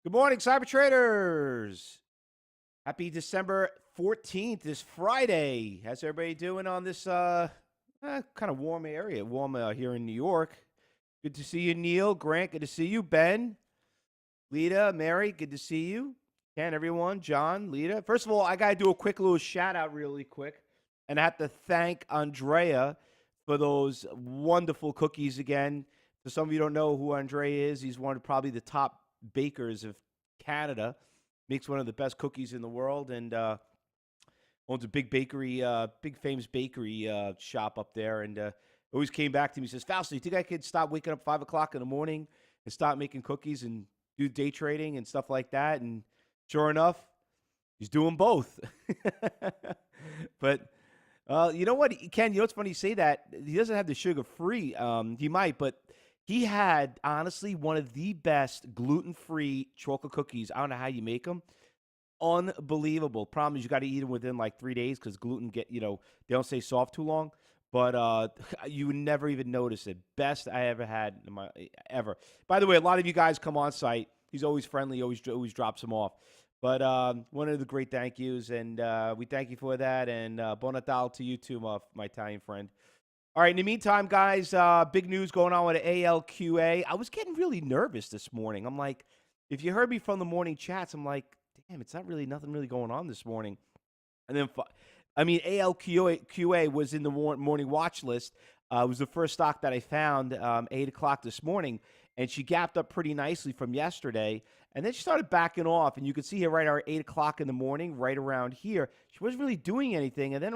Good morning, cyber traders. Happy December 14th, this Friday. How's everybody doing on this kind of warm area? Warm here in New York. Good to see you, Neil. Grant, good to see you. Ben, Lita, Mary, good to see you. Ken, everyone, John, Lita. First of all, I got to do a quick little shout out really quick. And I have to thank Andrea for those wonderful cookies again. For some of you don't know who Andrea is, he's one of probably the top bakers of Canada. Makes one of the best cookies in the world, and owns a big bakery, big famous bakery shop up there. And always came back to me. He says, "Fausto, you think I could stop waking up 5 o'clock in the morning and start making cookies and do day trading and stuff like that?" And sure enough, he's doing both. But you know what, Ken? You know what's funny? You say that he doesn't have the sugar free. He might, but he had honestly one of the best gluten-free chocolate cookies. I don't know how you make them. Unbelievable. Problem is you got to eat them within like 3 days because gluten they don't stay soft too long. But you would never even notice it. Best I ever had in my ever. By the way, a lot of you guys come on site. He's always friendly. Always drops them off. But one of the great thank yous, and we thank you for that. And bon Natal to you too, my Italian friend. All right, in the meantime, guys, big news going on with the ALQA. I was getting really nervous this morning. I'm like, if you heard me from the morning chats, I'm like, damn, it's not really nothing really going on this morning. And then, ALQA was in the morning watch list. It was the first stock that I found 8 o'clock this morning, and she gapped up pretty nicely from yesterday. And then she started backing off, and you could see here right around 8 o'clock in the morning, right around here, she wasn't really doing anything. And then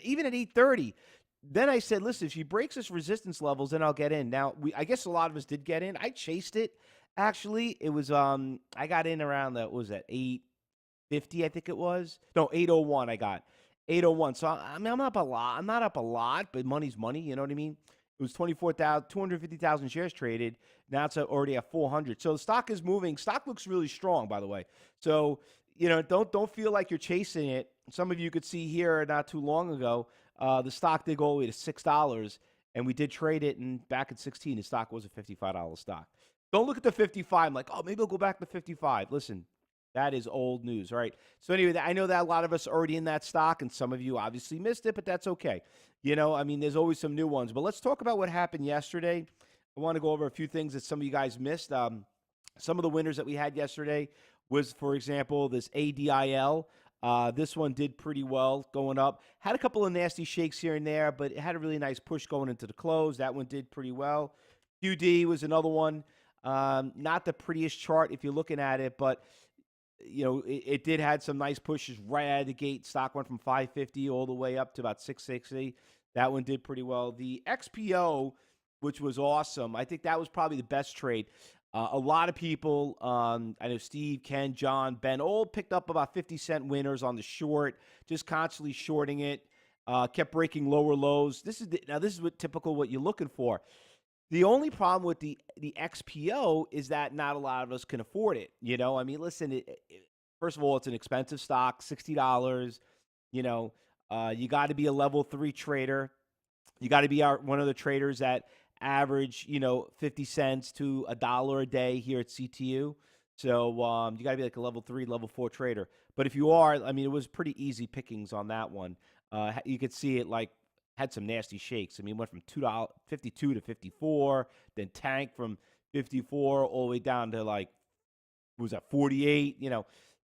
even at 8:30, then I said, listen, if she breaks this resistance levels, then I'll get in. Now, I guess a lot of us did get in. I chased it. Actually, it was I got in around what was that, 8:50, I think it was. No, 8:01 I got. 8:01. So I mean, I'm not up a lot. I'm not up a lot, but money's money, you know what I mean? It was 250,000 shares traded. Now it's already at 400. So the stock is moving. Stock looks really strong, by the way. So, don't feel like you're chasing it. Some of you could see here not too long ago, the stock did go all the way to $6, and we did trade it. And back at 16, the stock was a $55 stock. Don't look at the 55. I'm like, oh, maybe I'll go back to 55. Listen, that is old news. All right. So anyway, I know that a lot of us are already in that stock, and some of you obviously missed it, but that's okay. I mean, there's always some new ones. But let's talk about what happened yesterday. I want to go over a few things that some of you guys missed. Some of the winners that we had yesterday was, for example, this ADIL. This one did pretty well going up. Had a couple of nasty shakes here and there, but it had a really nice push going into the close. That one did pretty well. QD was another one. Not the prettiest chart if you're looking at it, but it did had some nice pushes right out of the gate. Stock went from 550 all the way up to about 660. That one did pretty well. The XPO, which was awesome, I think that was probably the best trade. A lot of people, I know Steve, Ken, John, Ben, all picked up about 50-cent winners on the short, just constantly shorting it, kept breaking lower lows. This is what typical what you're looking for. The only problem with the XPO is that not a lot of us can afford it. I mean, listen, first of all, it's an expensive stock, $60. You got to be a level 3 trader. You got to be one of the traders that average, 50 cents to $1 a day here at CTU. So you got to be like a level 3, level 4 trader. But if you are, I mean, it was pretty easy pickings on that one. You could see it had some nasty shakes. I mean, it went from $52 to 54, then tanked from 54 all the way down to what was that, 48,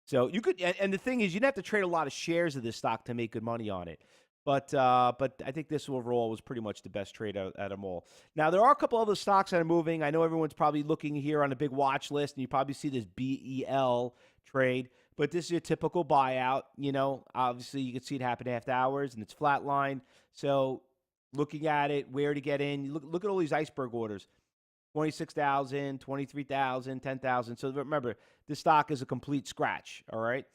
So you could, and the thing is, you'd have to trade a lot of shares of this stock to make good money on it. But I think this overall was pretty much the best trade out of them all. Now, there are a couple other stocks that are moving. I know everyone's probably looking here on a big watch list, and you probably see this BEL trade. But this is your typical buyout. Obviously, you can see it happen after hours, and it's flatline. So looking at it, where to get in, you look at all these iceberg orders. 26,000, 23,000, 10,000. So remember, this stock is a complete scratch, all right?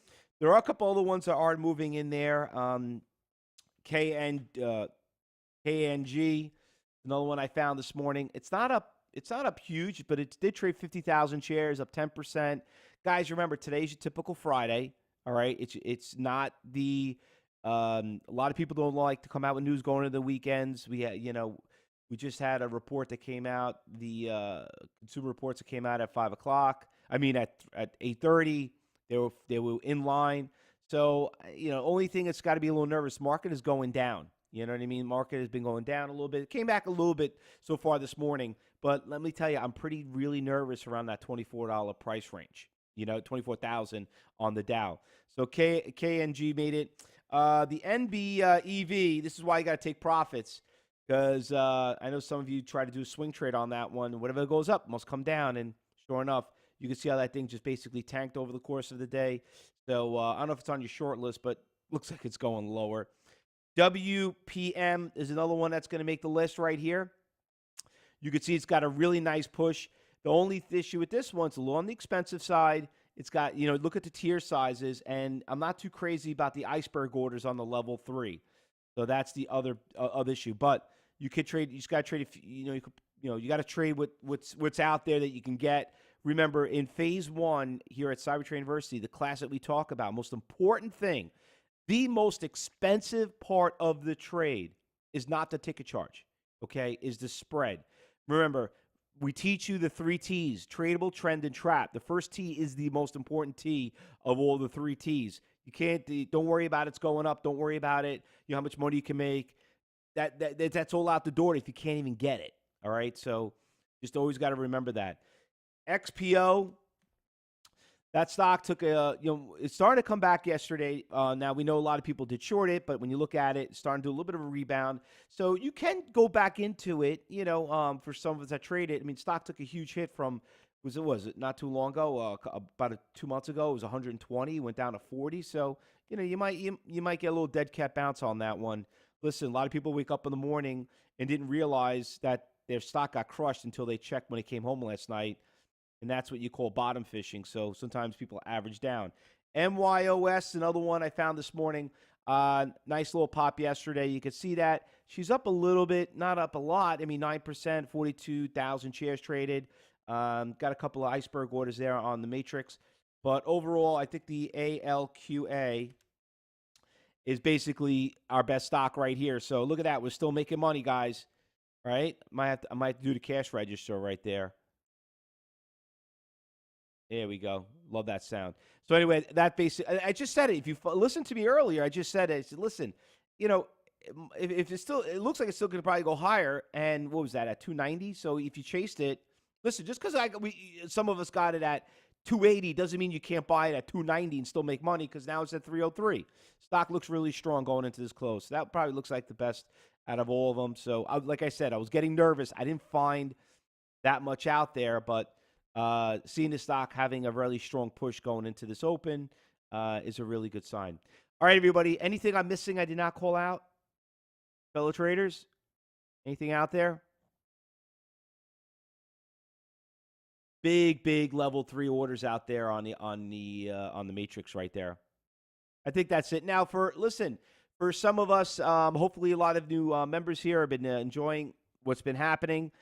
There are a couple other ones that are moving in there. KNG, another one I found this morning. It's not up huge, but it did trade 50,000 shares, up 10%. Guys, remember, today's your typical Friday, all right? It's not the a lot of people don't like to come out with news going into the weekends. We just had a report that came out, the consumer reports that came out at 5 o'clock. I mean, at 8:30, they were in line. So only thing that's got to be a little nervous. Market is going down. You know what I mean? Market has been going down a little bit. It came back a little bit so far this morning, but let me tell you, I'm really nervous around that $24 price range. 24,000 on the Dow. So KNG made it. The NB EV. This is why you got to take profits, because I know some of you try to do a swing trade on that one. Whatever goes up must come down, and sure enough, you can see how that thing just basically tanked over the course of the day. So I don't know if it's on your short list, but looks like it's going lower. WPM is another one that's going to make the list right here. You can see it's got a really nice push. The only issue with this one, it's a little on the expensive side. It's got, look at the tier sizes, and I'm not too crazy about the iceberg orders on the level 3. So that's the other issue. But you could trade. You just got to trade. You got to trade what's out there that you can get. Remember, in phase 1 here at Cybertrade University, the class that we talk about, most important thing, the most expensive part of the trade is not the ticket charge. Okay, is the spread. Remember, we teach you the 3 T's: tradable, trend, and trap. The first T is the most important T of all the 3 T's. You can't. Don't worry about it's going up. Don't worry about it. How much money you can make. That's all out the door if you can't even get it. All right. So just always got to remember that. XPO. That stock took it's starting to come back yesterday. Now, we know a lot of people did short it, but when you look at it, it's starting to do a little bit of a rebound. So you can go back into it, for some of us that trade it. I mean, stock took a huge hit from, was it not too long ago, about 2 months ago, it was 120, went down to 40. So, you might get a little dead cat bounce on that one. Listen, a lot of people wake up in the morning and didn't realize that their stock got crushed until they checked when they came home last night. And that's what you call bottom fishing. So sometimes people average down. MYOS, another one I found this morning. Nice little pop yesterday. You could see that. She's up a little bit, not up a lot. I mean, 9%, 42,000 shares traded. Got a couple of iceberg orders there on the matrix. But overall, I think the ALQA is basically our best stock right here. So look at that. We're still making money, guys. All right? I might have to do the cash register right there. There we go. Love that sound. So anyway, that basically, I just said it. If you listened to me earlier, I just said it. I said, listen, if it's still, it looks like it's still going to probably go higher. And what was that, at 290? So if you chased it, listen, just because some of us got it at 280 doesn't mean you can't buy it at 290 and still make money, because now it's at 303. Stock looks really strong going into this close. So that probably looks like the best out of all of them. So like I said, I was getting nervous. I didn't find that much out there, but seeing the stock having a really strong push going into this open is a really good sign. All right, everybody. Anything I'm missing I did not call out? Fellow traders? Anything out there? Big level 3 orders out there on the matrix right there. I think that's it. Now, for some of us, hopefully a lot of new members here have been enjoying what's been happening.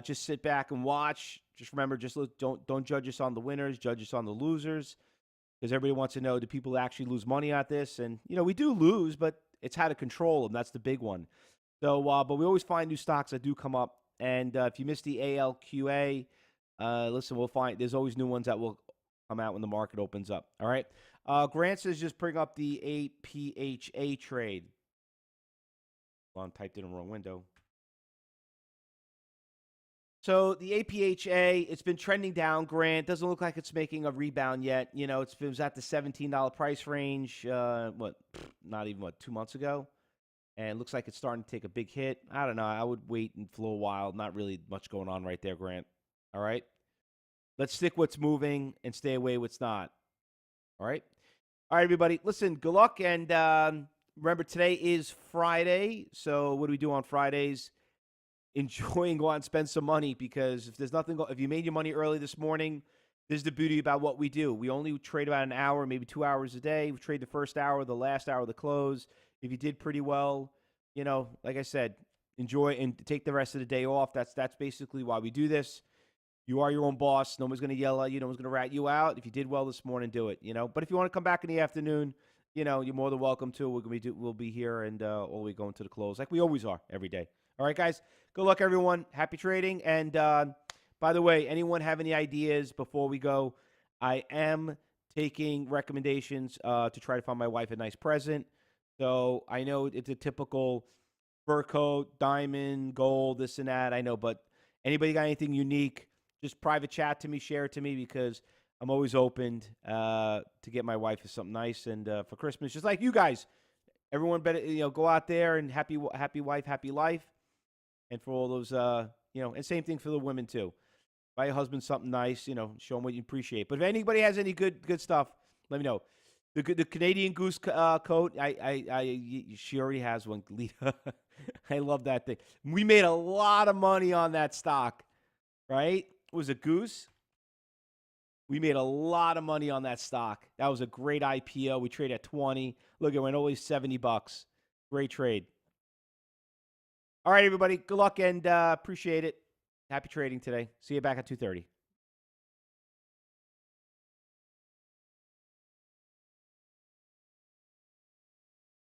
Just sit back and watch. Just remember, don't judge us on the winners, judge us on the losers, because everybody wants to know, do people actually lose money at this? And we do lose, but it's how to control them. That's the big one. So, but we always find new stocks that do come up. And if you missed the ALQA, listen, we'll find there's always new ones that will come out when the market opens up. All right. Grant says just bring up the APHA trade. Well, I typed in the wrong window. So the APHA, it's been trending down, Grant. Doesn't look like it's making a rebound yet. It was at the $17 price range, not even, 2 months ago? And looks like it's starting to take a big hit. I don't know. I would wait and for a while. Not really much going on right there, Grant. All right? Let's stick what's moving and stay away what's not. All right? All right, everybody. Listen, good luck. And remember, today is Friday. So what do we do on Fridays? Enjoy and go out and spend some money, because if there's nothing, if you made your money early this morning, this is the beauty about what we do. We only trade about an hour, maybe 2 hours a day. We trade the first hour, the last hour, the close. If you did pretty well, like I said, enjoy and take the rest of the day off. That's basically why we do this. You are your own boss. No one's going to yell at you. No one's going to rat you out. If you did well this morning, do it. But if you want to come back in the afternoon, you're more than welcome to. We'll be here and all the way going to the close, like we always are every day. All right, guys. Good luck, everyone. Happy trading. And by By the way, anyone have any ideas before we go? I am taking recommendations to try to find my wife a nice present. So I know it's a typical fur coat, diamond, gold, this and that. I know, but anybody got anything unique? Just private chat to me, share it to me, because I'm always open to get my wife something nice. And for Christmas, just like you guys, everyone better go out there and happy wife, happy life. And for all those and same thing for the women too. Buy your husband something nice, show him what you appreciate. But if anybody has any good stuff, let me know. The Canadian Goose coat, she already has one. Lita, I love that thing. We made a lot of money on that stock, right? It was a goose. We made a lot of money on that stock. That was a great IPO. We traded at 20. Look, it went always $70. Great trade. All right, everybody. Good luck and appreciate it. Happy trading today. See you back at 2:30.